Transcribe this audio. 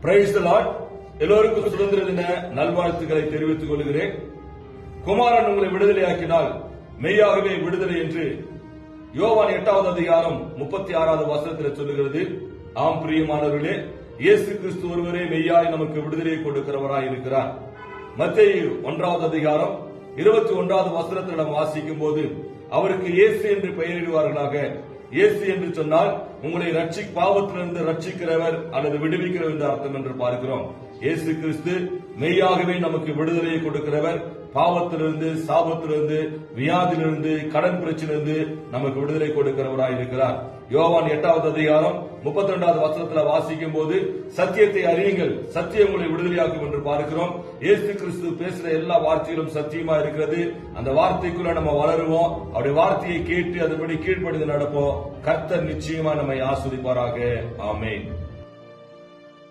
Praise the Lord. எல்லோருக்கும் சுதந்திர தின நல்வாழ்த்துக்களை தெரிவித்துக் கொள்கிறேன். குமாரன் உங்களை விடுதலையாக்கினால் மெய்யாகவே விடுதலை என்று யோவான் 8வது அதிகாரம் 36வது வசனத்தில் சொல்லுகிறது. ஆம் பிரியமானவர்களே, இயேசு கிறிஸ்து ஒருவரே மெய்யாய் நமக்கு விடுதலையை கொடுக்கிறவராய் இருக்கிறார். மத்தேயு 1வது அதிகாரம் 21வது வசனத்தில் நாம் வாசிக்கும் போது, அவருக்கு இயேசு என்று பெயரிடுவார்களாக. இயேசு என்று சொன்னால் உங்களை பாவத்திலிருந்து ரட்சிக்கிறவர் அல்லது விடுவிக்கிறவர் என்ற அர்த்தம் என்று பார்க்கிறோம். இயேசு கிறிஸ்து மெய்யாகவே நமக்கு விடுதலையை கொடுக்கிறவர். பாவத்திலிருந்து, சாபத்திலிருந்து, வியாதியிலிருந்து, கடன் பிரச்சனையிலிருந்து நமக்கு விடுதலை கொடுக்கிறவராய் இருக்கிறார். யோவான் 8வது அதிகாரம் 32வது வசனத்தில் வாசிக்கும் போது, சத்தியத்தை அறியுங்கள், சத்தியம் உங்களை விடுதலையாக்கும் என்று பார்க்கிறோம். இயேசு கிறிஸ்து பேசுற எல்லா வார்த்தைகளும் சத்தியமா இருக்கிறது. அந்த வார்த்தைக்குள்ள நம்ம வளருவோம். அவருடைய வார்த்தையை கேட்டு அதுபடி கீழ்ப்படிந்து நடப்போம். கர்த்தர் நிச்சயமா நம்மை ஆசீர்வதிப்பாராக. ஆமென்.